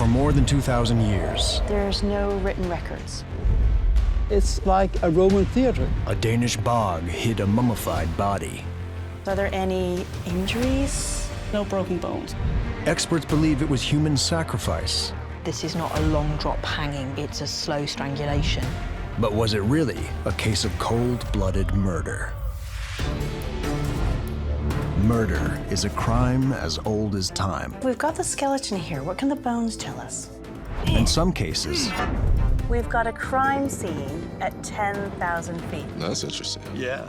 For more than 2,000 years, There's no written records. It's like a Roman theater. a Danish bog hid a mummified body. Are there any injuries? No broken bones. Experts believe it was human sacrifice. This is not a long drop hanging, it's a slow strangulation. But was it really a case of cold-blooded murder? Murder is a crime as old as time. We've got the skeleton here. What can the bones tell us? In some cases, We've got a crime scene at 10,000 feet. That's interesting. Yeah.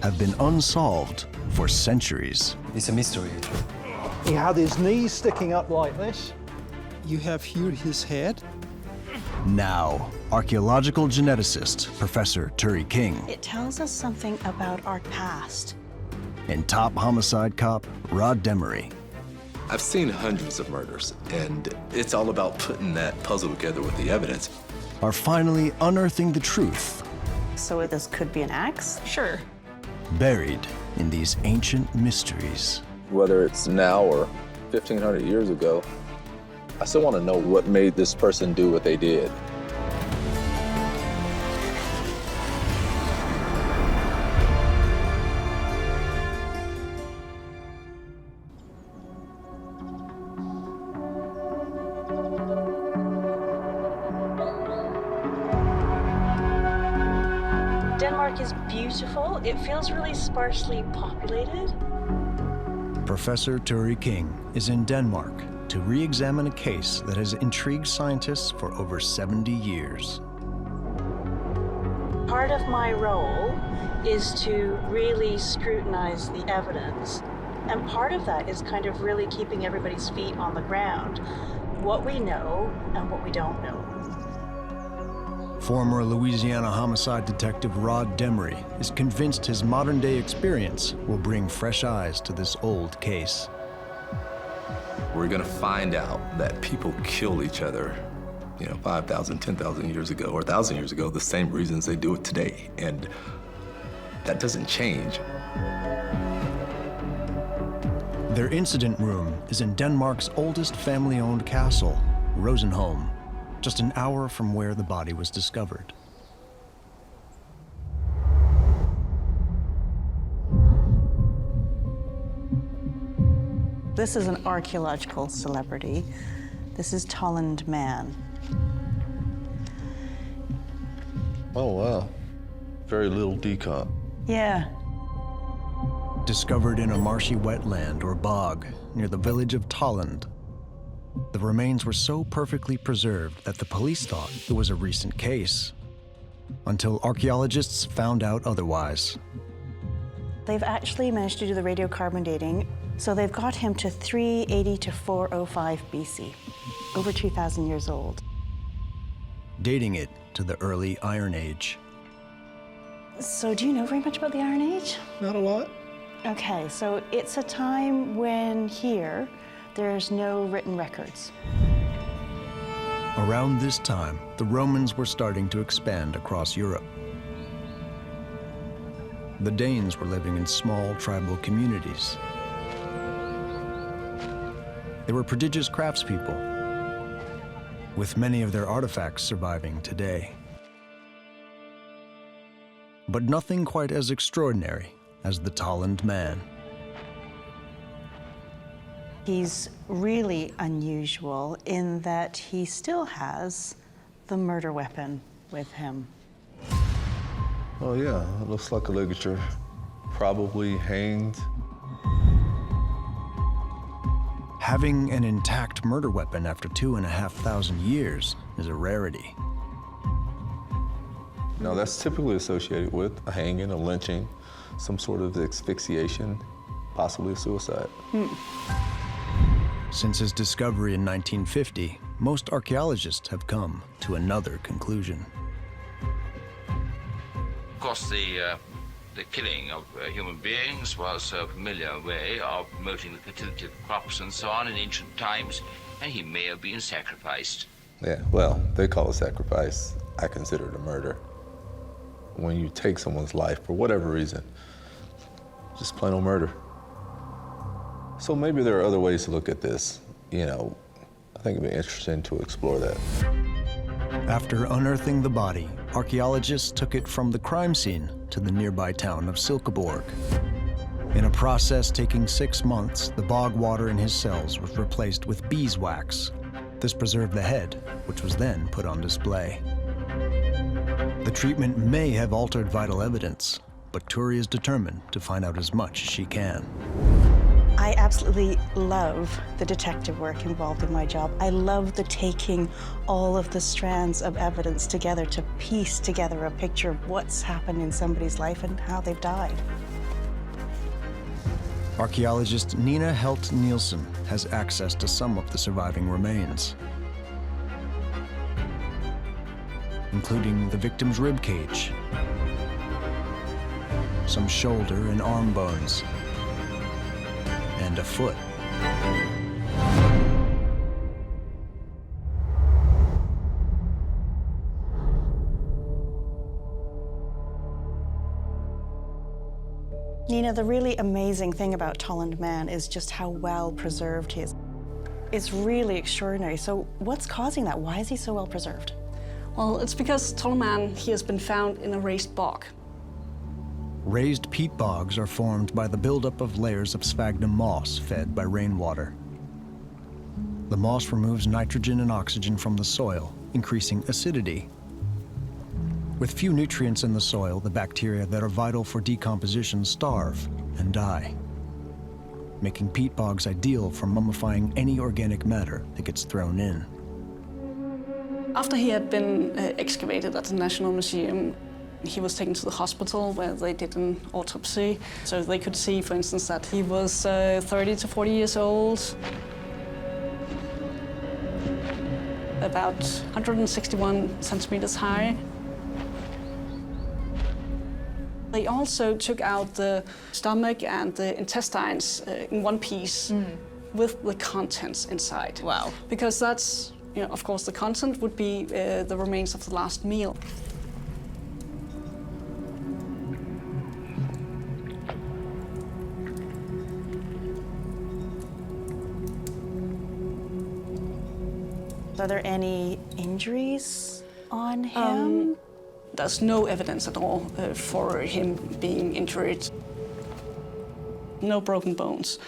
have been unsolved for centuries. It's a mystery. He had his knees sticking up like this. You have here his head. Now, archaeological geneticist Professor Turi King It tells us something about our past. and top homicide cop Rod Demery I've seen hundreds of murders, and it's all about putting that puzzle together with the evidence. are finally unearthing the truth So this could be an axe? Sure. buried in these ancient mysteries. Whether it's now or 1,500 years ago, I still want to know what made this person do what they did. Denmark is beautiful. It feels really sparsely populated. Professor Turi King is in Denmark to re-examine a case that has intrigued scientists for over 70 years. Part of my role is to really scrutinize the evidence. And part of that is kind of really keeping everybody's feet on the ground. What we know and what we don't know. Former Louisiana homicide detective Rod Demery is convinced his modern-day experience will bring fresh eyes to this old case. We're gonna find out that people kill each other, 5,000, 10,000 years ago, or 1,000 years ago, the same reasons they do it today. And that doesn't change. Their incident room is in Denmark's oldest family-owned castle, Rosenholm, just an hour from where the body was discovered. This is an archaeological celebrity. This is Tollund man. Oh, wow. Very little decomp. Yeah. Discovered in a marshy wetland or bog near the village of Tollund, the remains were so perfectly preserved that the police thought it was a recent case, until archaeologists found out otherwise. They've actually managed to do the radiocarbon dating, so they've got him to 380 to 405 BC, over 2,000 years old. Dating it to the early Iron Age. So do you know very much about the Iron Age? Not a lot. Okay, so it's a time when here, there's no written records. Around this time, the Romans were starting to expand across Europe. The Danes were living in small tribal communities. They were prodigious craftspeople, with many of their artifacts surviving today. But nothing quite as extraordinary as the Tollund man. He's really unusual in that he still has the murder weapon with him. Oh, yeah. It looks like a ligature. Probably hanged. Having an intact murder weapon after 2,500 years is a rarity. Now, that's typically associated with a hanging, a lynching, some sort of asphyxiation, possibly a suicide. Since his discovery in 1950, most archaeologists have come to another conclusion. Of course, the killing of human beings was a familiar way of promoting the fertility of crops and so on in ancient times, and he may have been sacrificed. Yeah, well, they call it sacrifice. I consider it a murder. When you take someone's life for whatever reason, just plain old murder. So maybe there are other ways to look at this. I think it'd be interesting to explore that. After unearthing the body, archaeologists took it from the crime scene to the nearby town of Silkeborg. In a process taking 6 months, the bog water in his cells was replaced with beeswax. This preserved the head, which was then put on display. The treatment may have altered vital evidence, but Turi is determined to find out as much as she can. I absolutely love the detective work involved in my job. I love the taking all of the strands of evidence together to piece together a picture of what's happened in somebody's life and how they've died. Archaeologist Nina Helt Nielsen has access to some of the surviving remains, including the victim's rib cage, some shoulder and arm bones, and a foot. Nina, the really amazing thing about Tollund Man is just how well preserved he is. It's really extraordinary. So what's causing that? Why is he so well preserved? Well, it's because Tollund Man, he has been found in a raised bog. Raised peat bogs are formed by the buildup of layers of sphagnum moss fed by rainwater. The moss removes nitrogen and oxygen from the soil, increasing acidity. With few nutrients in the soil, the bacteria that are vital for decomposition starve and die, making peat bogs ideal for mummifying any organic matter that gets thrown in. After he had been excavated at the National Museum, he was taken to the hospital where they did an autopsy. So they could see, for instance, that he was 30 to 40 years old, about 161 centimeters high. They also took out the stomach and the intestines in one piece with the contents inside. Wow. Because that's, of course, the content would be the remains of the last meal. Are there any injuries on him? There's no evidence at all for him being injured. No broken bones.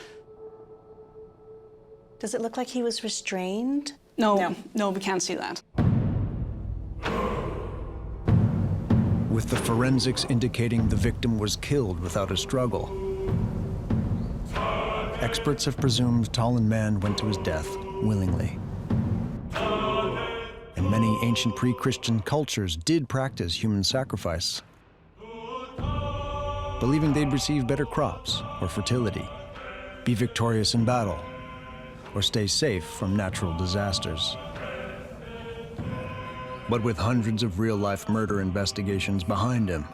Does it look like he was restrained? No, we can't see that. With the forensics indicating the victim was killed without a struggle, experts have presumed Tollund Man went to his death willingly. And many ancient pre-Christian cultures did practice human sacrifice, believing they'd receive better crops or fertility, be victorious in battle, or stay safe from natural disasters. But with hundreds of real-life murder investigations behind him,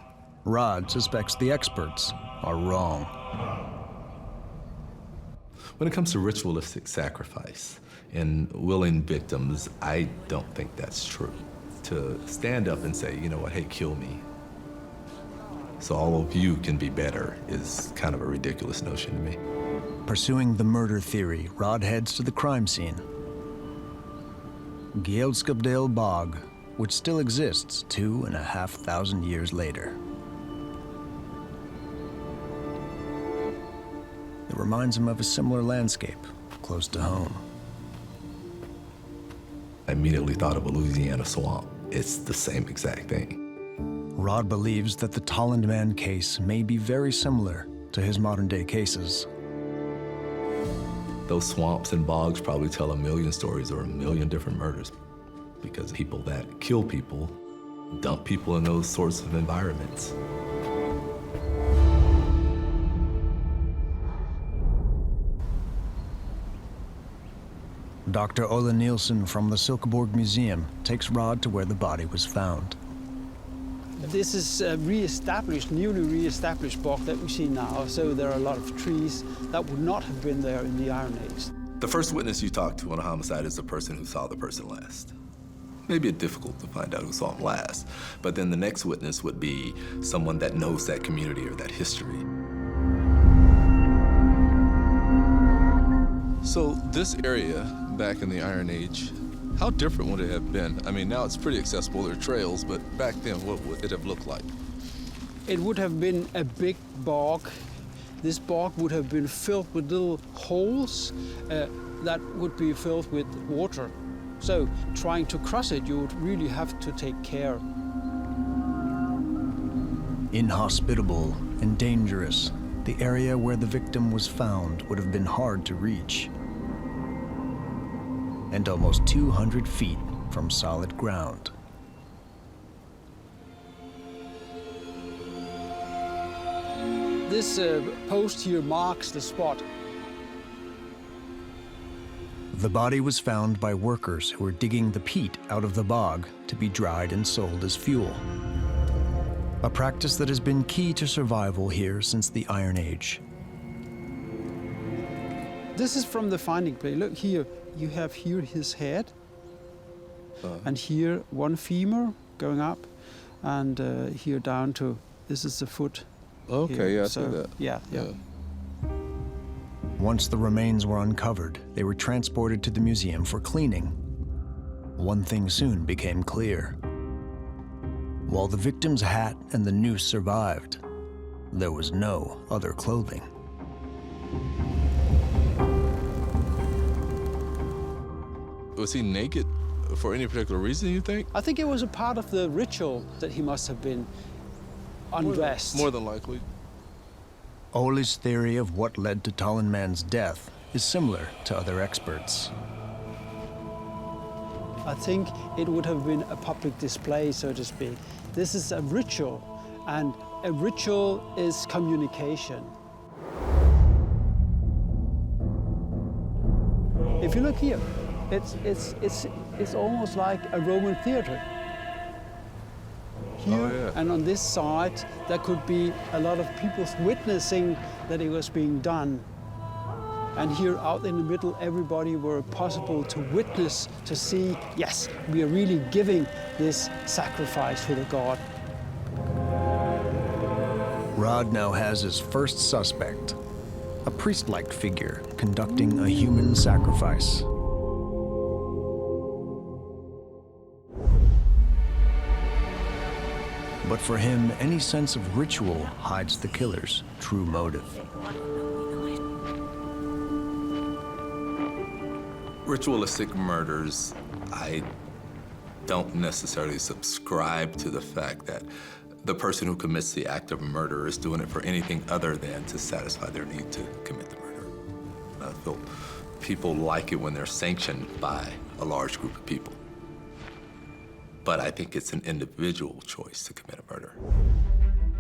Rod suspects the experts are wrong. When it comes to ritualistic sacrifice and willing victims, I don't think that's true. To stand up and say, you know what, hey, kill me, so all of you can be better, is kind of a ridiculous notion to me. Pursuing the murder theory, Rod heads to the crime scene, Gjeldskapdale Bog, which still exists 2,500 years later. It reminds him of a similar landscape close to home. I immediately thought of a Louisiana swamp. It's the same exact thing. Rod believes that the Tollund Man case may be very similar to his modern-day cases. Those swamps and bogs probably tell a million stories or a million different murders, because people that kill people dump people in those sorts of environments. Dr. Ole Nielsen from the Silkeborg Museum takes Rod to where the body was found. This is a newly re-established bog that we see now, so there are a lot of trees that would not have been there in the Iron Age. The first witness you talk to on a homicide is the person who saw the person last. Maybe it's difficult to find out who saw him last, but then the next witness would be someone that knows that community or that history. So this area back in the Iron Age, how different would it have been? I mean, now it's pretty accessible, there are trails, but back then, what would it have looked like? It would have been a big bog. This bog would have been filled with little holes that would be filled with water. So trying to cross it, you would really have to take care. Inhospitable and dangerous, the area where the victim was found would have been hard to reach. And almost 200 feet from solid ground. This post here marks the spot. The body was found by workers who were digging the peat out of the bog to be dried and sold as fuel. A practice that has been key to survival here since the Iron Age. This is from the finding place. Look here, you have here his head, and here one femur going up, and here down to, this is the foot. Okay, here. yeah, I So, see that. Yeah. Once the remains were uncovered, they were transported to the museum for cleaning. One thing soon became clear. While the victim's hat and the noose survived, there was no other clothing. Was he naked for any particular reason, you think? I think it was a part of the ritual that he must have been undressed. More than likely. Ole's theory of what led to Tollund Man's death is similar to other experts. I think it would have been a public display, so to speak. This is a ritual, and a ritual is communication. If you look here, it's almost like a Roman theater. Here and on this side, there could be a lot of people witnessing that it was being done. And here out in the middle, everybody were possible to witness, to see, yes, we are really giving this sacrifice to the god. Rod now has his first suspect, a priest-like figure conducting a human sacrifice. But for him, any sense of ritual hides the killer's true motive. Ritualistic murders, I don't necessarily subscribe to the fact that the person who commits the act of murder is doing it for anything other than to satisfy their need to commit the murder. I feel people like it when they're sanctioned by a large group of people. But I think it's an individual choice to commit a murder.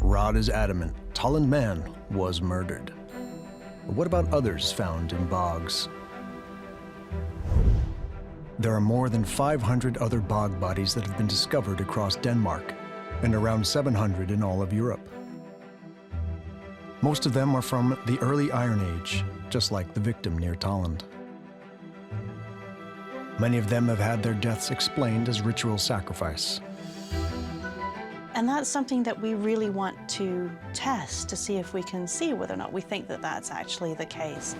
Rod is adamant Tollund Man was murdered. But what about others found in bogs? There are more than 500 other bog bodies that have been discovered across Denmark, and around 700 in all of Europe. Most of them are from the early Iron Age, just like the victim near Tollund. Many of them have had their deaths explained as ritual sacrifice. And that's something that we really want to test to see if we can see whether or not we think that that's actually the case.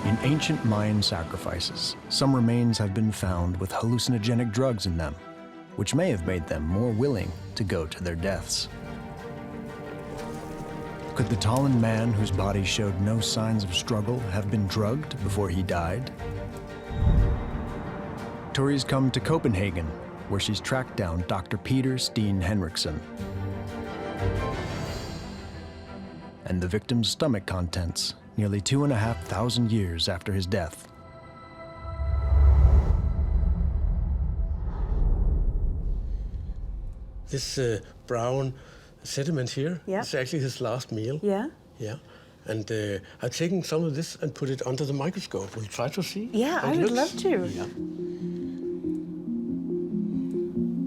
In ancient Mayan sacrifices, some remains have been found with hallucinogenic drugs in them, which may have made them more willing to go to their deaths. Could the Tollund man whose body showed no signs of struggle have been drugged before he died? Turi's come to Copenhagen, where she's tracked down Dr. Peter Steen Henriksen. And the victim's stomach contents, nearly 2,500 years after his death. This brown sediment here is actually his last meal. Yeah? Yeah. And I've taken some of this and put it under the microscope. We'll try to see. Yeah, how I it would looks. love to. Yeah.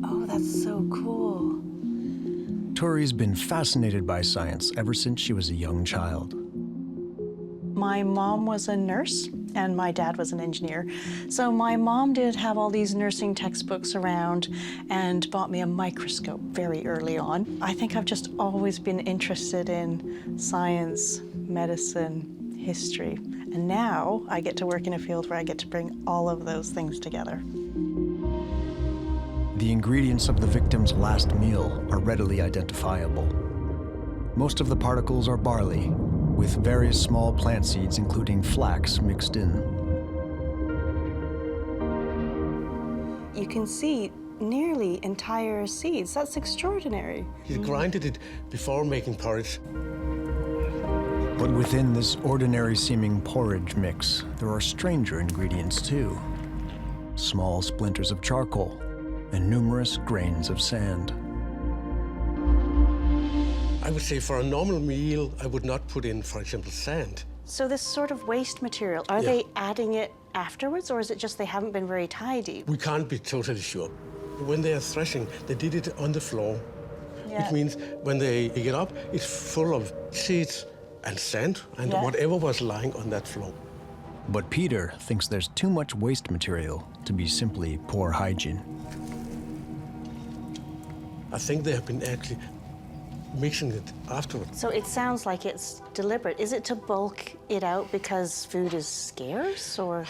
Oh, that's so cool. Turi's been fascinated by science ever since she was a young child. My mom was a nurse and my dad was an engineer. So my mom did have all these nursing textbooks around and bought me a microscope very early on. I think I've just always been interested in science, medicine, history, And now I get to work in a field where I get to bring all of those things together. The ingredients of the victim's last meal are readily identifiable. Most of the particles are barley, with various small plant seeds, including flax, mixed in. You can see nearly entire seeds. That's extraordinary. He grinded it before making porridge. But within this ordinary-seeming porridge mix, there are stranger ingredients too. Small splinters of charcoal and numerous grains of sand. I would say for a normal meal, I would not put in, for example, sand. So this sort of waste material, are they adding it afterwards, or is it just they haven't been very tidy? We can't be totally sure. When they are threshing, they did it on the floor. Which means when they dig it up, it's full of seeds and sand and whatever was lying on that floor. But Peter thinks there's too much waste material to be simply poor hygiene. I think they have been actually mixing it afterwards. So it sounds like it's deliberate. Is it to bulk it out because food is scarce, or?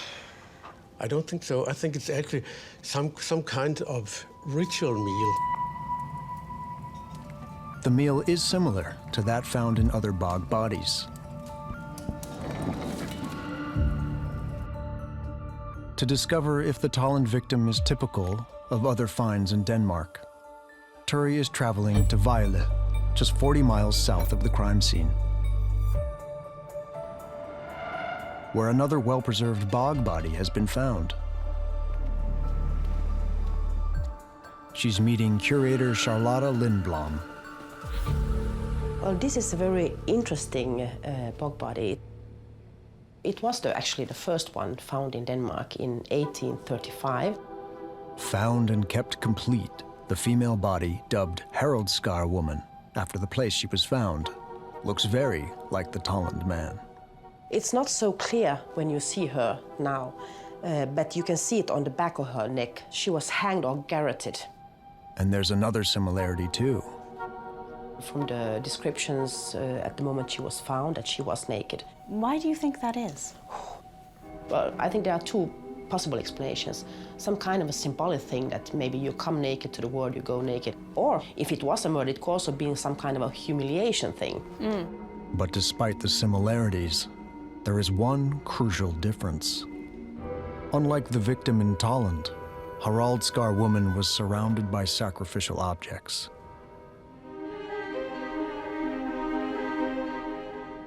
I don't think so. I think it's actually some kind of ritual meal. The meal is similar to that found in other bog bodies. To discover if the Tollund victim is typical of other finds in Denmark, Turi is traveling to Vejle, just 40 miles south of the crime scene, where another well-preserved bog body has been found. She's meeting curator Charlotte Lindblom. Well, this is a very interesting bog body. It was actually the first one found in Denmark in 1835. Found and kept complete, the female body, dubbed Haraldsskar woman, after the place she was found, looks very like the Tollund man. It's not so clear when you see her now, but you can see it on the back of her neck. She was hanged or garroted. And there's another similarity too. From the descriptions at the moment she was found, that she was naked. Why do you think that is? Well, I think there are two possible explanations. Some kind of a symbolic thing that maybe you come naked to the world, you go naked. Or if it was a murder, it could also be some kind of a humiliation thing. But despite the similarities, there is one crucial difference. Unlike the victim in Tollund, Haraldsskar woman was surrounded by sacrificial objects.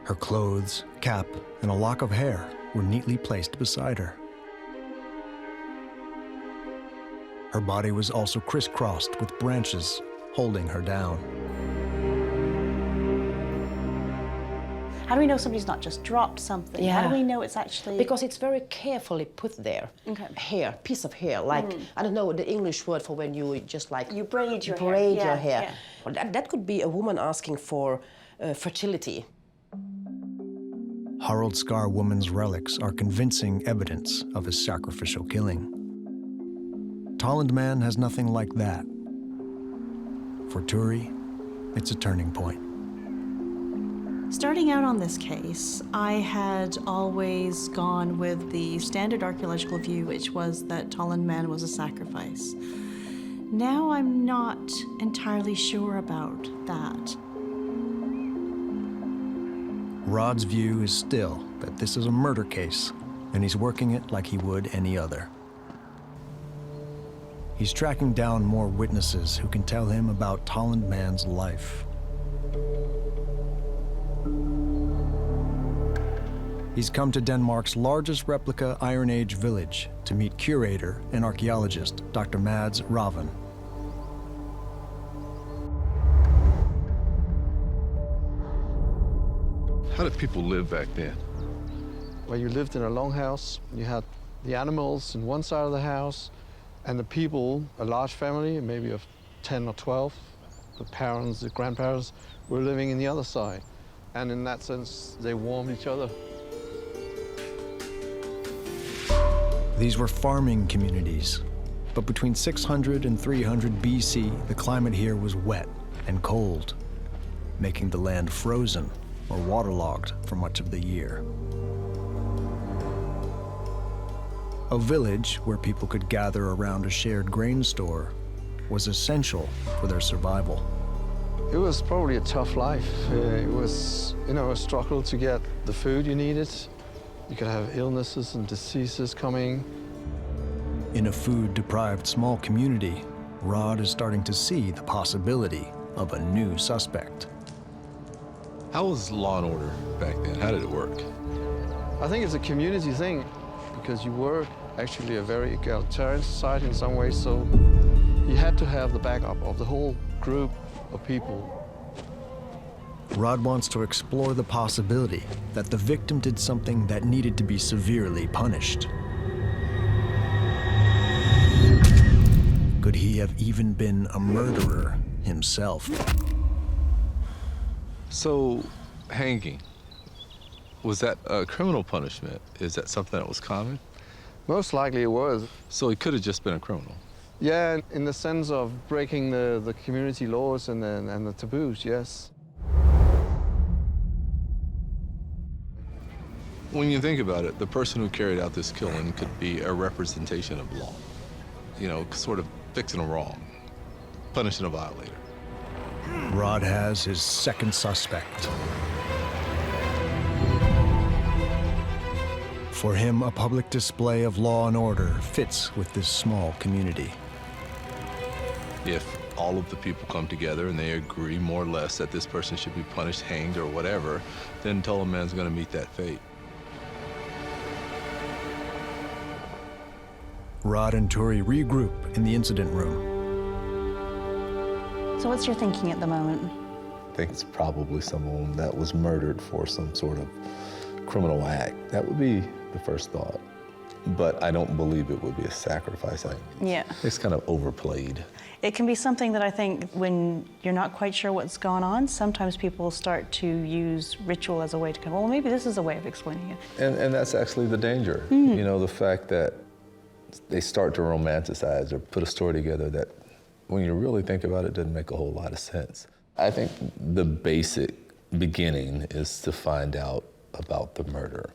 Her clothes, cap, and a lock of hair were neatly placed beside her. Her body was also crisscrossed with branches holding her down. How do we know somebody's not just dropped something? Yeah. How do we know it's actually... Because it's very carefully put there. Okay. Hair, piece of hair, like, I don't know the English word for when you just like... You braid your hair. Braid your hair. Yeah. Well, that could be a woman asking for fertility. Haraldsskar woman's relics are convincing evidence of his sacrificial killing. Tollund man has nothing like that. For Turi, it's a turning point. Starting out on this case, I had always gone with the standard archaeological view, which was that Tollund man was a sacrifice. Now I'm not entirely sure about that. Rod's view is still that this is a murder case, and he's working it like he would any other. He's tracking down more witnesses who can tell him about Tollund man's life. He's come to Denmark's largest replica Iron Age village to meet curator and archaeologist Dr. Mads Raven. How did people live back then? Well, you lived in a longhouse. You had the animals in one side of the house, and the people, a large family, maybe of 10 or 12, the parents, the grandparents, were living in the other side. And in that sense, they warmed each other. These were farming communities, but between 600 and 300 BC, the climate here was wet and cold, making the land frozen or waterlogged for much of the year. A village where people could gather around a shared grain store was essential for their survival. It was probably a tough life. It was, a struggle to get the food you needed. You could have illnesses and diseases coming. In a food-deprived small community, Rod is starting to see the possibility of a new suspect. How was law and order back then? How did it work? I think it's a community thing, because you were actually a very egalitarian society in some ways, so you had to have the backup of the whole group of people. Rod wants to explore the possibility that the victim did something that needed to be severely punished. Could he have even been a murderer himself? So, hanging, was that a criminal punishment? Is that something that was common? Most likely it was. So he could have just been a criminal? Yeah, in the sense of breaking the community laws and the taboos, yes. When you think about it, the person who carried out this killing could be a representation of law. Sort of fixing a wrong, punishing a violator. Rod has his second suspect. For him, a public display of law and order fits with this small community. If all of the people come together and they agree more or less that this person should be punished, hanged, or whatever, then Tollund man's gonna meet that fate. Rod and Turi regroup in the incident room. So what's your thinking at the moment? I think it's probably someone that was murdered for some sort of criminal act. That would be the first thought. But I don't believe it would be a sacrifice. Yeah. It's kind of overplayed. It can be something that I think when you're not quite sure what's going on, sometimes people start to use ritual as a way to go, well, maybe this is a way of explaining it. And that's actually the danger. The fact that they start to romanticize or put a story together that, when you really think about it, doesn't make a whole lot of sense. I think the basic beginning is to find out about the murder.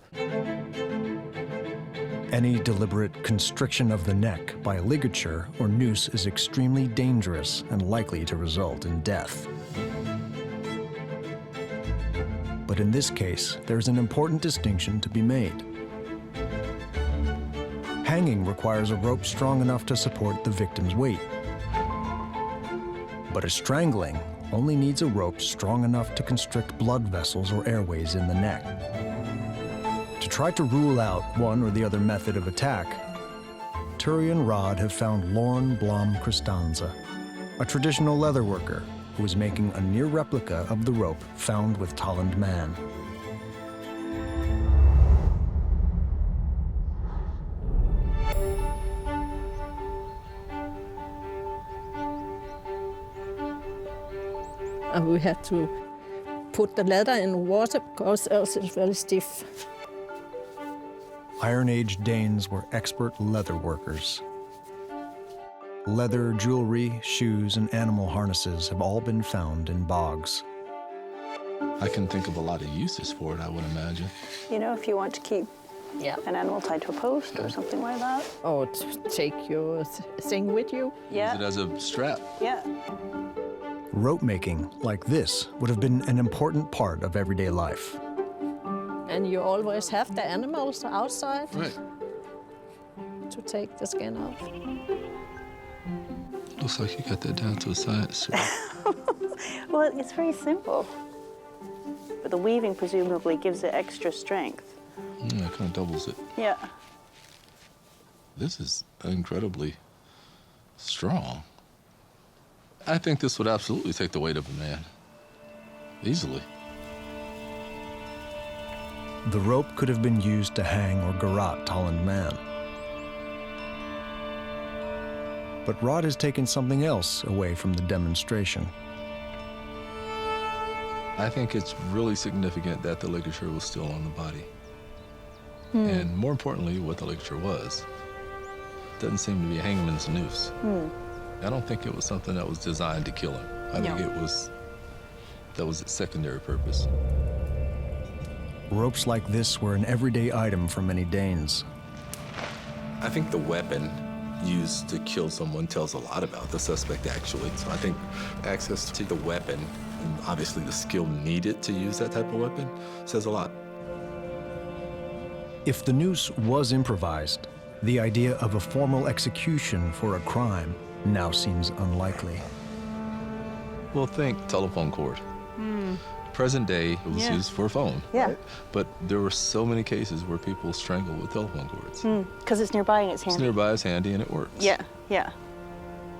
Any deliberate constriction of the neck by a ligature or noose is extremely dangerous and likely to result in death. But in this case, there's an important distinction to be made. Hanging requires a rope strong enough to support the victim's weight. But a strangling only needs a rope strong enough to constrict blood vessels or airways in the neck. To try to rule out one or the other method of attack, Turi and Rod have found Lorne Blom Christanza, a traditional leather worker who is making a near replica of the rope found with Tollund man. And we had to put the leather in water because else it's very stiff. Iron Age Danes were expert leather workers. Leather, jewelry, shoes, and animal harnesses have all been found in bogs. I can think of a lot of uses for it, I would imagine. If you want to keep an animal tied to a post or something like that. Or to take your thing with you. Yeah. Use it as a strap. Yeah. Rope making, like this, would have been an important part of everyday life. And you always have the animals outside Right. to take the skin out. Looks like you got that down to a science. Well, it's very simple. But the weaving presumably gives it extra strength. Yeah, it kind of doubles it. Yeah. This is incredibly strong. I think this would absolutely take the weight of a man. Easily. The rope could have been used to hang or garrote Tollund man. But Rod has taken something else away from the demonstration. I think it's really significant that the ligature was still on the body. And more importantly, what the ligature was. Doesn't seem to be a hangman's noose. I don't think it was something that was designed to kill him. I think that was its secondary purpose. Ropes like this were an everyday item for many Danes. I think the weapon used to kill someone tells a lot about the suspect, actually. So I think access to the weapon, and obviously the skill needed to use that type of weapon, says a lot. If the noose was improvised, the idea of a formal execution for a crime now seems unlikely. Well, think telephone cord. Present day, it was used for a phone. Yeah. Right? But there were so many cases where people strangled with telephone cords. Because it's nearby and it's handy. It's nearby, it's handy, and it works. Yeah, yeah.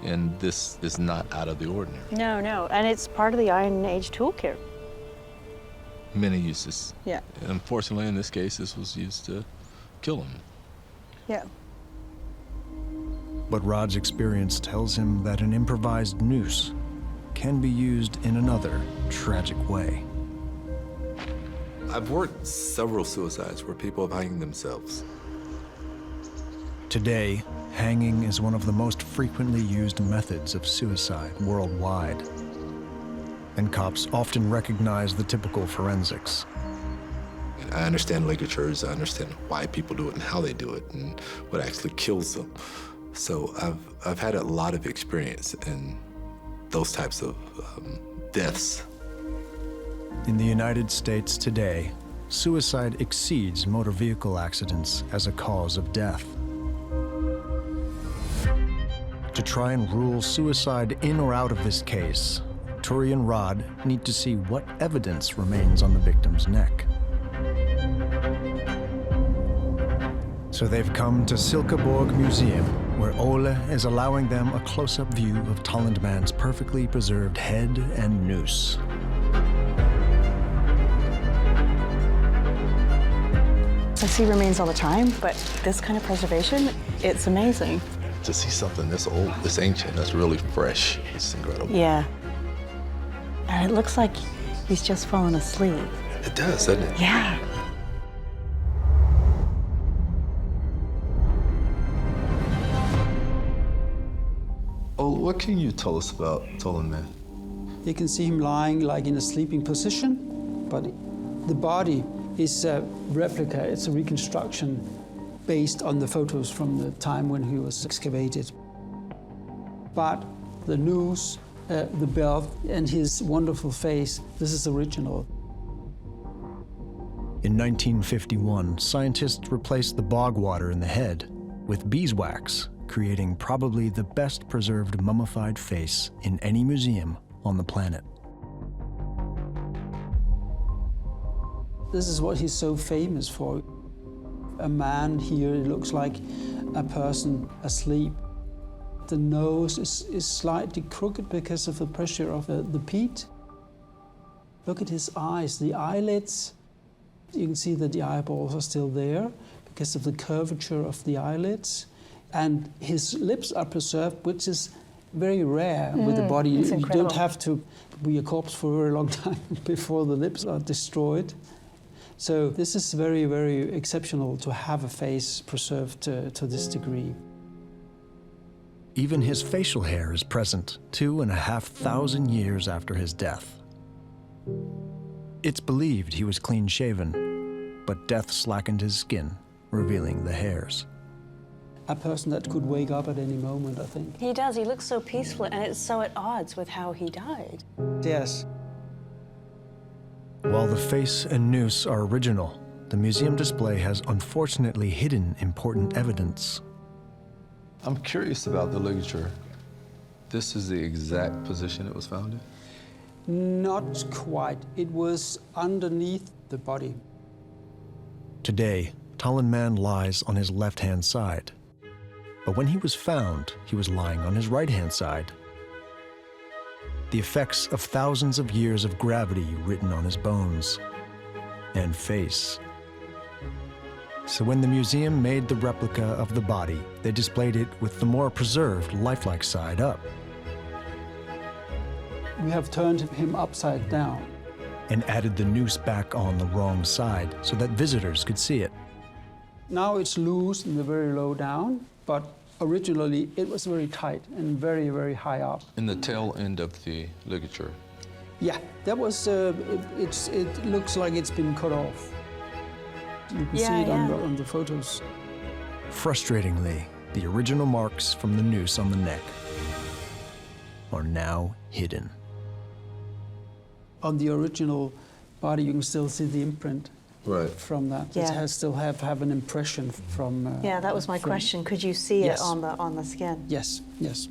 And this is not out of the ordinary. No, no, and it's part of the Iron Age toolkit. Many uses. Yeah. And unfortunately, in this case, this was used to kill him. Yeah. But Rod's experience tells him that an improvised noose can be used in another tragic way. I've worked several suicides where people have hanged themselves. Today, hanging is one of the most frequently used methods of suicide worldwide. And cops often recognize the typical forensics. And I understand ligatures, I understand why people do it and how they do it and what actually kills them. So I've had a lot of experience in those types of deaths. In the United States today, suicide exceeds motor vehicle accidents as a cause of death. To try and rule suicide in or out of this case, Turi and Rod need to see what evidence remains on the victim's neck. So they've come to Silkeborg Museum, where Ole is allowing them a close-up view of Tollund man's perfectly preserved head and noose. I see remains all the time, but this kind of preservation, it's amazing. To see something this old, this ancient, that's really fresh, it's incredible. Yeah. And it looks like he's just fallen asleep. It does, doesn't it? Yeah. Oh, what can you tell us about Tollund man? You can see him lying like in a sleeping position, but the body is a replica, it's a reconstruction based on the photos from the time when he was excavated. But the noose, the belt, and his wonderful face, this is original. In 1951, scientists replaced the bog water in the head with beeswax, creating probably the best preserved mummified face in any museum on the planet. This is what he's so famous for. A man here looks like a person asleep. The nose is slightly crooked because of the pressure of the peat. Look at his eyes, the eyelids. You can see that the eyeballs are still there because of the curvature of the eyelids. And his lips are preserved, which is very rare with the body. You don't have to be a corpse for a very long time before the lips are destroyed. So this is very, very exceptional to have a face preserved to this degree. Even his facial hair is present 2,500 years after his death. It's believed he was clean-shaven, but death slackened his skin, revealing the hairs. A person that could wake up at any moment, I think. He does. He looks so peaceful, and it's so at odds with how he died. Yes. While the face and noose are original, the museum display has unfortunately hidden important evidence. I'm curious about the ligature. This is the exact position it was found in? Not quite. It was underneath the body. Today, Tollund man lies on his left-hand side. But when he was found, he was lying on his right-hand side. The effects of thousands of years of gravity written on his bones and face. So when the museum made the replica of the body, they displayed it with the more preserved, lifelike side up. We have turned him upside down. And added the noose back on the wrong side so that visitors could see it. Now it's loose and very low down, but originally it was very tight and very, very high up. In the tail end of the ligature? Yeah, that was, it looks like it's been cut off. You can see it on the photos. Frustratingly, the original marks from the noose on the neck are now hidden. On the original body, you can still see the imprint from that. Yeah. It has still have an impression from. Yeah, that was my question. Could you see Yes. it on the skin? Yes, yes.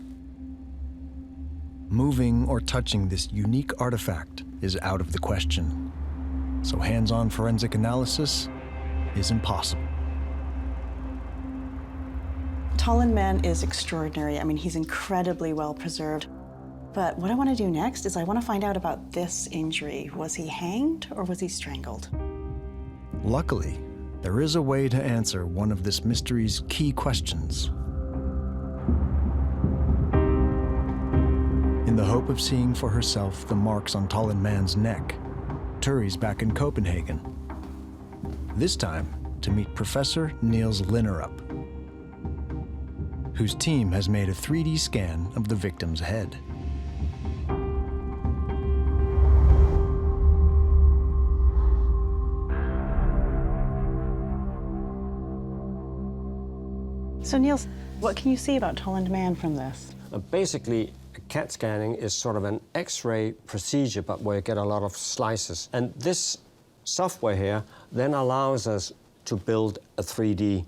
Moving or touching this unique artifact is out of the question, so hands-on forensic analysis is impossible. Tollund Man is extraordinary. I mean, he's incredibly well preserved. But what I want to do next is I want to find out about this injury. Was he hanged or was he strangled? Luckily, there is a way to answer one of this mystery's key questions. In the hope of seeing for herself the marks on Tollund Man's neck, Turi's back in Copenhagen. This time to meet Professor Niels Linderup, whose team has made a 3D scan of the victim's head. So Niels, what can you see about Tollund Man from this? Basically, CAT scanning is sort of an X-ray procedure, but where you get a lot of slices. And this software here then allows us to build a 3D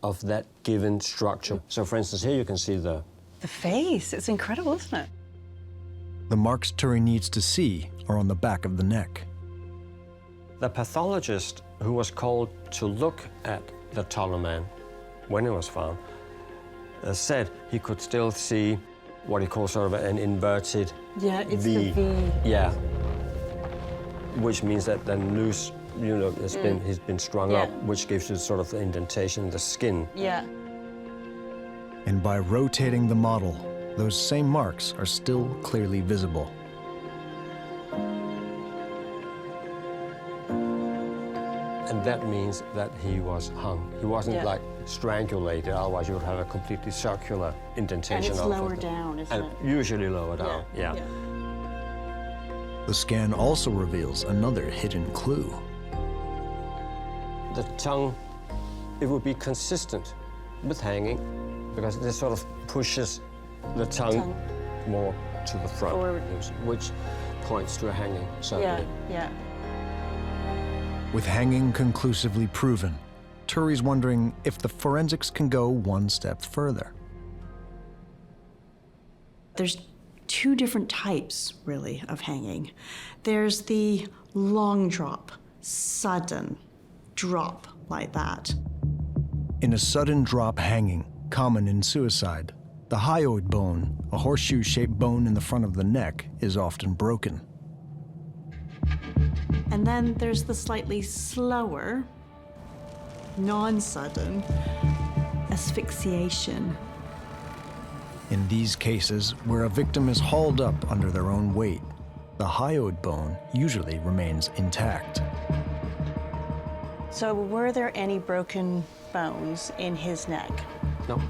of that given structure. So for instance, here you can see the face. It's incredible, isn't it? The marks Turi needs to see are on the back of the neck. The pathologist who was called to look at the Tollund Man when it was found said he could still see what he calls sort of an inverted Yeah, it's V. the V. Yeah, which means that the noose, you know, he's been strung up, which gives you sort of the indentation in the skin. Yeah. And by rotating the model, those same marks are still clearly visible. And that means that he was hung. He wasn't like strangulated, otherwise you would have a completely circular indentation. And it's lower down, isn't it? Usually lower down, yeah. The scan also reveals another hidden clue. The tongue, it would be consistent with hanging because this sort of pushes the tongue more to the front, forward, which points to a hanging, certainly. Yeah. With hanging conclusively proven, Turi's wondering if the forensics can go one step further. There's two different types, really, of hanging. There's the long drop, sudden drop like that. In a sudden drop hanging, common in suicide, the hyoid bone, a horseshoe-shaped bone in the front of the neck, is often broken. And then there's the slightly slower, non-sudden asphyxiation. In these cases, where a victim is hauled up under their own weight, the hyoid bone usually remains intact. So were there any broken bones in his neck? No.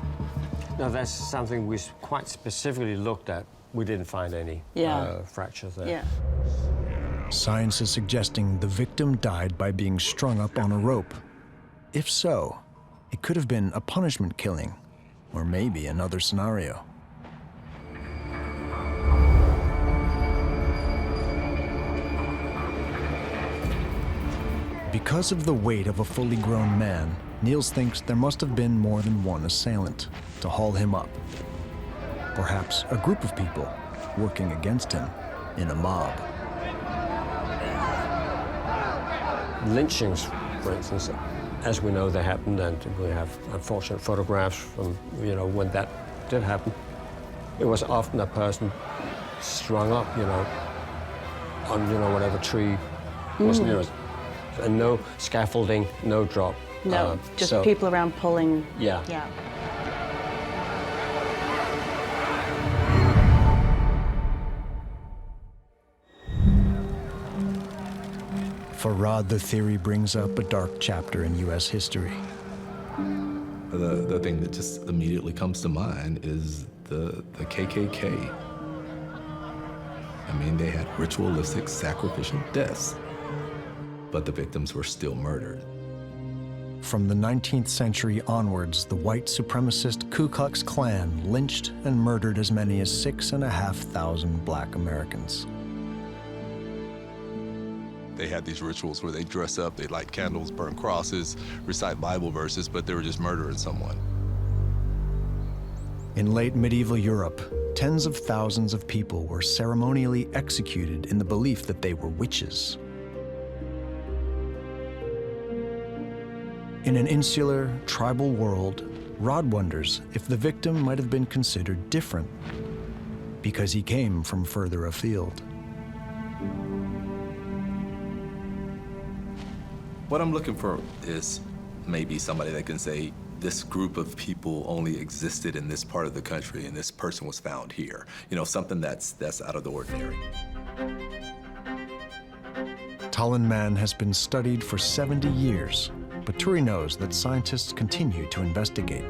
No, that's something we quite specifically looked at. We didn't find any fractures there. Yeah. Science is suggesting the victim died by being strung up on a rope. If so, it could have been a punishment killing, or maybe another scenario. Because of the weight of a fully grown man, Niels thinks there must have been more than one assailant to haul him up. Perhaps a group of people working against him in a mob. Lynchings, for instance, as we know they happened, and we have unfortunate photographs from, you know, when that did happen. It was often a person strung up, you know, on, you know, whatever tree was nearest. And no scaffolding, no drop. No, just people around pulling. Yeah. For Rod, the theory brings up a dark chapter in U.S. history. The thing that just immediately comes to mind is the KKK. I mean, they had ritualistic sacrificial deaths, but the victims were still murdered. From the 19th century onwards, the white supremacist Ku Klux Klan lynched and murdered as many as 6,500 Black Americans. They had these rituals where they dress up, they light candles, burn crosses, recite Bible verses, but they were just murdering someone. In late medieval Europe, tens of thousands of people were ceremonially executed in the belief that they were witches. In an insular, tribal world, Rod wonders if the victim might have been considered different because he came from further afield. What I'm looking for is maybe somebody that can say, this group of people only existed in this part of the country and this person was found here. You know, something that's out of the ordinary. Tollund Man has been studied for 70 years, but Turi knows that scientists continue to investigate.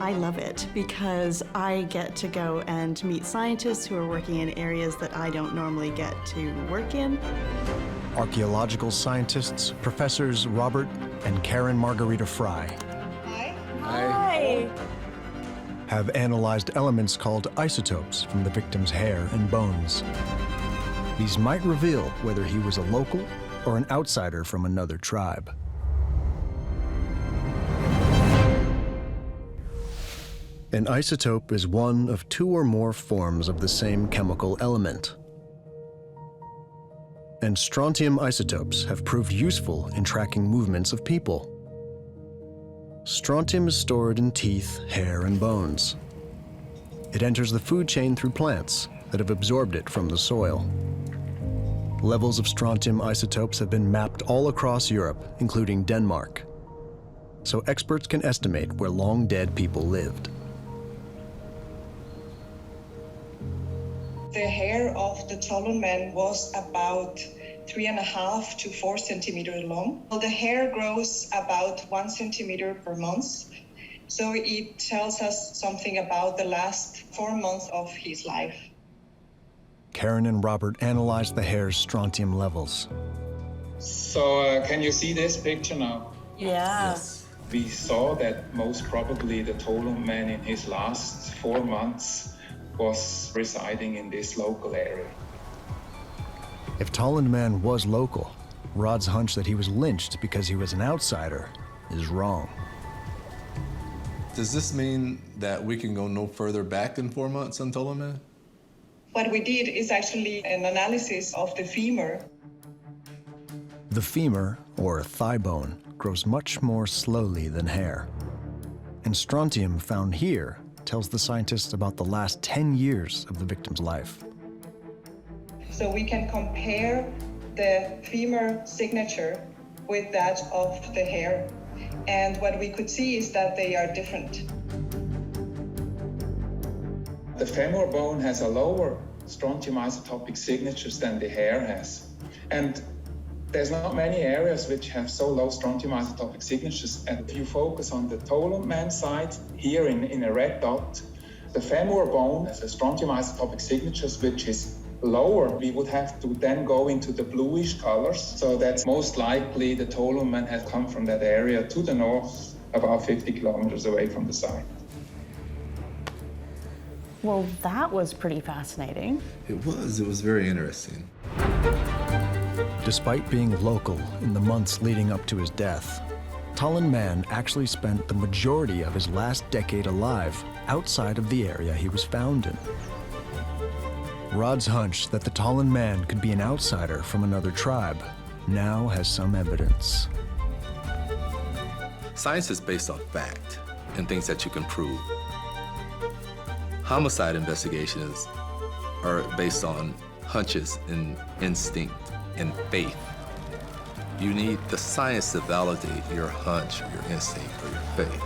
I love it because I get to go and meet scientists who are working in areas that I don't normally get to work in. Archaeological scientists, Professors Robert and Karen Margarita Fry, Hi. have analyzed elements called isotopes from the victim's hair and bones. These might reveal whether he was a local or an outsider from another tribe. An isotope is one of two or more forms of the same chemical element. And strontium isotopes have proved useful in tracking movements of people. Strontium is stored in teeth, hair, and bones. It enters the food chain through plants that have absorbed it from the soil. Levels of strontium isotopes have been mapped all across Europe, including Denmark. So experts can estimate where long dead people lived. The hair of the Tollund man was about 3.5 to 4 centimeters long. So the hair grows about 1 centimeter per month. So it tells us something about the last 4 months of his life. Karen and Robert analyzed the hair's strontium levels. So can you see this picture now? Yeah. Yes. We saw that most probably the Tollund man in his last 4 months was residing in this local area. If Tollund Man was local, Rod's hunch that he was lynched because he was an outsider is wrong. Does this mean that we can go no further back than 4 months on Tollund Man? What we did is actually an analysis of the femur. The femur, or thigh bone, grows much more slowly than hair. And strontium found here tells the scientists about the last 10 years of the victim's life. So we can compare the femur signature with that of the hair. And what we could see is that they are different. The femur bone has a lower strontium isotopic signatures than the hair has. And there's not many areas which have so low strontium isotopic signatures. And if you focus on the Tollund man side, here in a red dot, the femur bone has a strontium isotopic signatures which is lower. We would have to then go into the bluish colors. So that's most likely the Tollund man has come from that area to the north, about 50 kilometers away from the site. Well, that was pretty fascinating. It was very interesting. Despite being local in the months leading up to his death, Tollund Man actually spent the majority of his last decade alive outside of the area he was found in. Rod's hunch that the Tollund Man could be an outsider from another tribe now has some evidence. Science is based on fact and things that you can prove. Homicide investigations are based on hunches and instinct and faith. You need the science to validate your hunch or your instinct or your faith.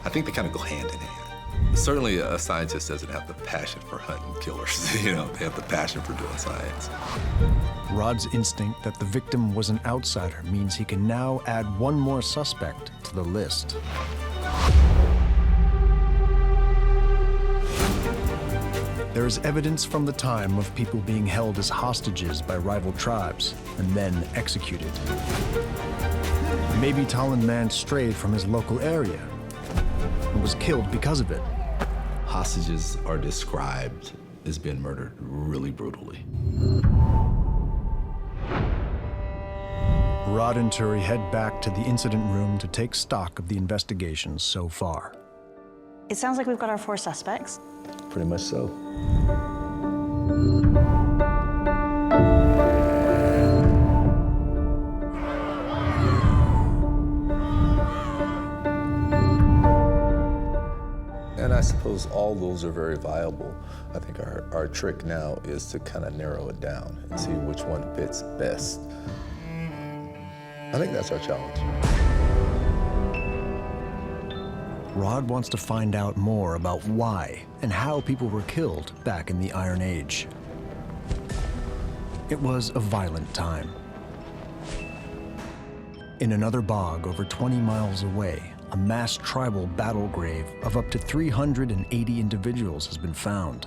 I think they kind of go hand in hand. Certainly a scientist doesn't have the passion for hunting killers. You know, they have the passion for doing science. Rod's instinct that the victim was an outsider means he can now add one more suspect to the list. There is evidence from the time of people being held as hostages by rival tribes and then executed. Maybe Tollund man strayed from his local area and was killed because of it. Hostages are described as being murdered really brutally. Rod and Turi head back to the incident room to take stock of the investigation so far. It sounds like we've got our 4 suspects. Pretty much so. And I suppose all those are very viable. I think our trick now is to kind of narrow it down and see which one fits best. I think that's our challenge. Rod wants to find out more about why and how people were killed back in the Iron Age. It was a violent time. In another bog over 20 miles away, a mass tribal battle grave of up to 380 individuals has been found.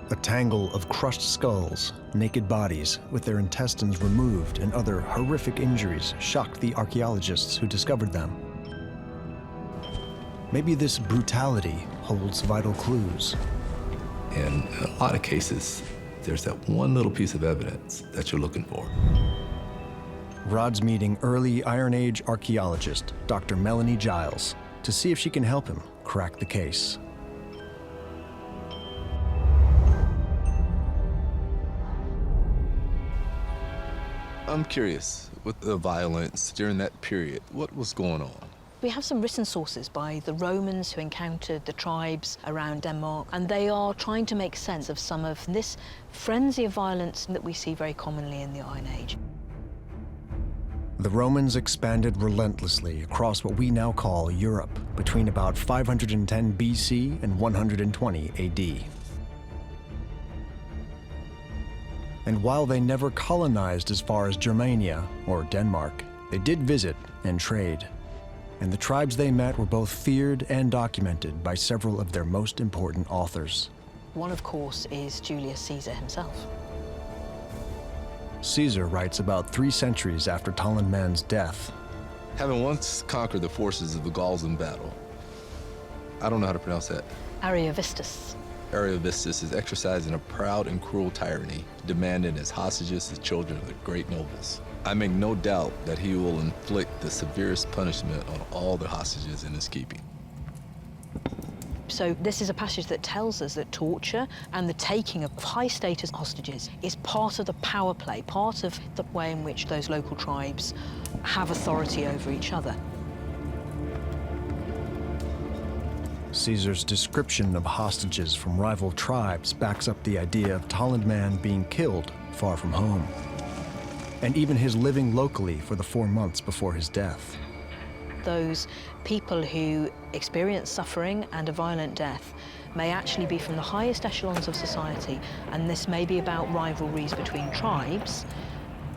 A tangle of crushed skulls, naked bodies with their intestines removed, and other horrific injuries shocked the archaeologists who discovered them. Maybe this brutality holds vital clues. In a lot of cases, there's that one little piece of evidence that you're looking for. Rod's meeting early Iron Age archaeologist, Dr. Melanie Giles, to see if she can help him crack the case. I'm curious, with the violence during that period, what was going on? We have some written sources by the Romans who encountered the tribes around Denmark, and they are trying to make sense of some of this frenzy of violence that we see very commonly in the Iron Age. The Romans expanded relentlessly across what we now call Europe between about 510 BC and 120 AD. And while they never colonized as far as Germania or Denmark, they did visit and trade. And the tribes they met were both feared and documented by several of their most important authors. One, of course, is Julius Caesar himself. Caesar writes about 3 centuries after Tollund man's death. Having once conquered the forces of the Gauls in battle, I don't know how to pronounce that. Ariovistus. Ariovistus is exercising a proud and cruel tyranny, demanding as hostages the children of the great nobles. I make no doubt that he will inflict the severest punishment on all the hostages in his keeping. So this is a passage that tells us that torture and the taking of high-status hostages is part of the power play, part of the way in which those local tribes have authority over each other. Caesar's description of hostages from rival tribes backs up the idea of Tollund man being killed far from home, and even his living locally for the 4 months before his death. Those people who experience suffering and a violent death may actually be from the highest echelons of society, and this may be about rivalries between tribes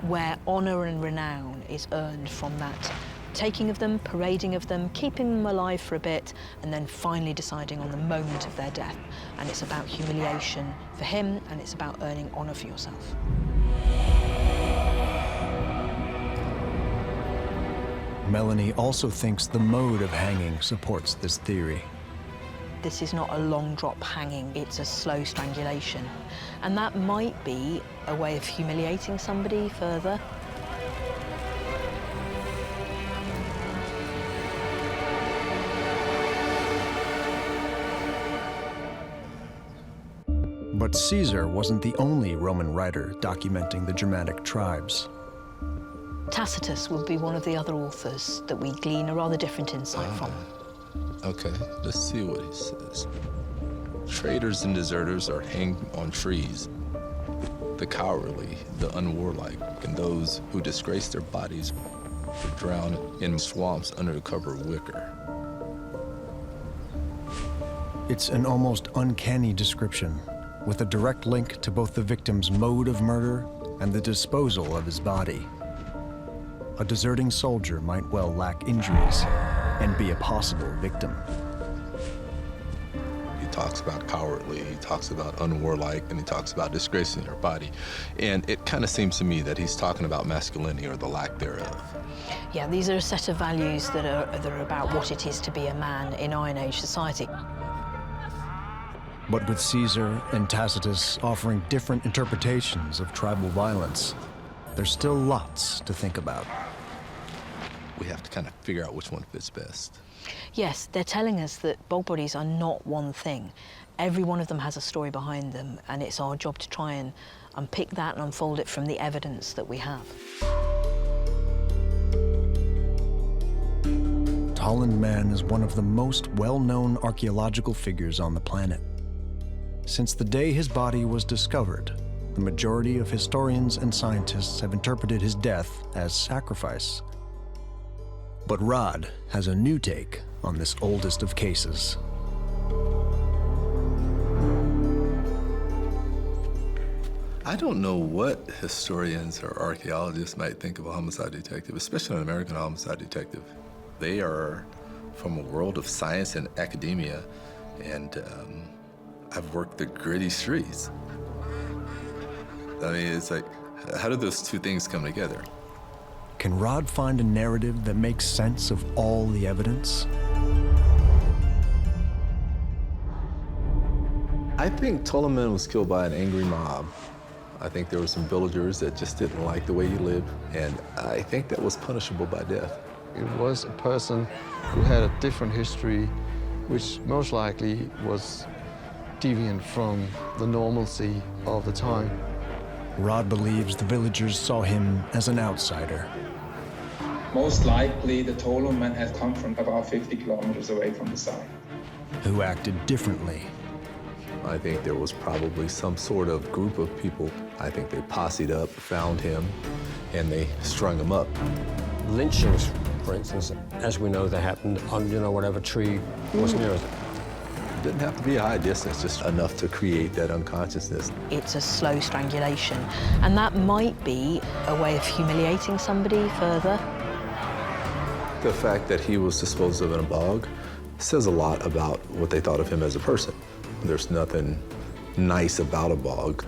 where honor and renown is earned from that taking of them, parading of them, keeping them alive for a bit, and then finally deciding on the moment of their death. And it's about humiliation for him, and it's about earning honor for yourself. Melanie also thinks the mode of hanging supports this theory. This is not a long drop hanging, it's a slow strangulation. And that might be a way of humiliating somebody further. But Caesar wasn't the only Roman writer documenting the Germanic tribes. Tacitus would be one of the other authors that we glean a rather different insight from. Okay, let's see what he says. Traitors and deserters are hanged on trees. The cowardly, the unwarlike, and those who disgrace their bodies are drowned in swamps under the cover of wicker. It's an almost uncanny description, with a direct link to both the victim's mode of murder and the disposal of his body. A deserting soldier might well lack injuries and be a possible victim. You talks about cowardly, he talks about unwarlike, and he talks about disgracing your body. And it kind of seems to me that he's talking about masculinity or the lack thereof. Yeah, these are a set of values that are about what it is to be a man in Iron Age society. But with Caesar and Tacitus offering different interpretations of tribal violence, there's still lots to think about. We have to kind of figure out which one fits best. Yes, they're telling us that bog bodies are not one thing. Every one of them has a story behind them, and it's our job to try and unpick that and unfold it from the evidence that we have. Tollund Man is one of the most well-known archaeological figures on the planet. Since the day his body was discovered, the majority of historians and scientists have interpreted his death as sacrifice. But Rod has a new take on this oldest of cases. I don't know what historians or archaeologists might think of a homicide detective, especially an American homicide detective. They are from a world of science and academia, and I've worked the gritty streets. I mean, it's like, how do those two things come together? Can Rod find a narrative that makes sense of all the evidence? I think Tollund Man was killed by an angry mob. I think there were some villagers that just didn't like the way he lived, and I think that was punishable by death. It was a person who had a different history, which most likely was deviant from the normalcy of the time. Rod believes the villagers saw him as an outsider. Most likely, the Tollund man had come from about 50 kilometers away from the site. Who acted differently. I think there was probably some sort of group of people. I think they posseed up, found him, and they strung him up. Lynchings, for instance, as we know, they happened on, whatever tree was nearest. It didn't have to be a high distance, just enough to create that unconsciousness. It's a slow strangulation, and that might be a way of humiliating somebody further. The fact that he was disposed of in a bog says a lot about what they thought of him as a person. There's nothing nice about a bog.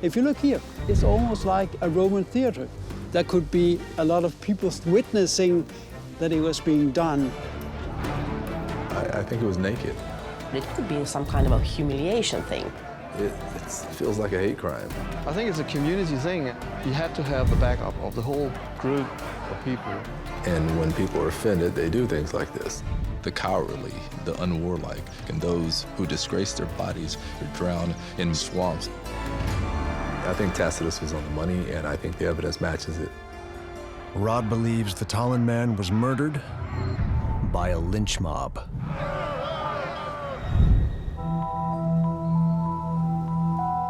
If you look here, it's almost like a Roman theater. There could be a lot of people witnessing that it was being done. I think it was naked. It could be some kind of a humiliation thing. It feels like a hate crime. I think it's a community thing. You have to have the backup of the whole group of people. And when people are offended, they do things like this. The cowardly, the unwarlike, and those who disgrace their bodies are drowned in swamps. I think Tacitus was on the money, and I think the evidence matches it. Rod believes the Tollund Man was murdered by a lynch mob.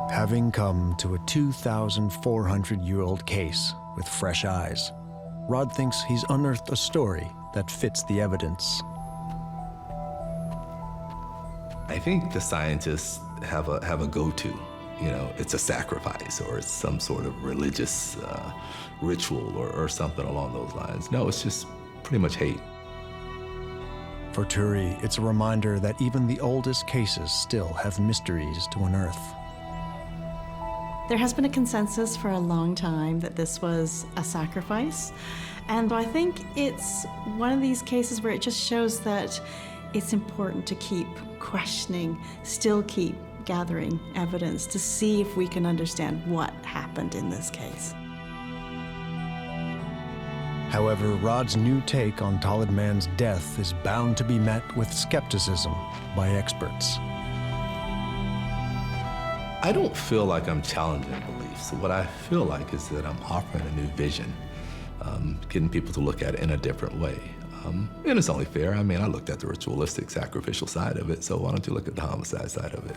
Having come to a 2,400-year-old case with fresh eyes, Rod thinks he's unearthed a story that fits the evidence. I think the scientists have a go-to. It's a sacrifice, or it's some sort of religious ritual, or something along those lines. No, it's just pretty much hate. For Turi, it's a reminder that even the oldest cases still have mysteries to unearth. There has been a consensus for a long time that this was a sacrifice, and I think it's one of these cases where it just shows that it's important to keep questioning, still keep gathering evidence to see if we can understand what happened in this case. However, Rod's new take on Tollund Man's death is bound to be met with skepticism by experts. I don't feel like I'm challenging beliefs. What I feel like is that I'm offering a new vision, getting people to look at it in a different way. And it's only fair. I mean, I looked at the ritualistic, sacrificial side of it, so why don't you look at the homicide side of it?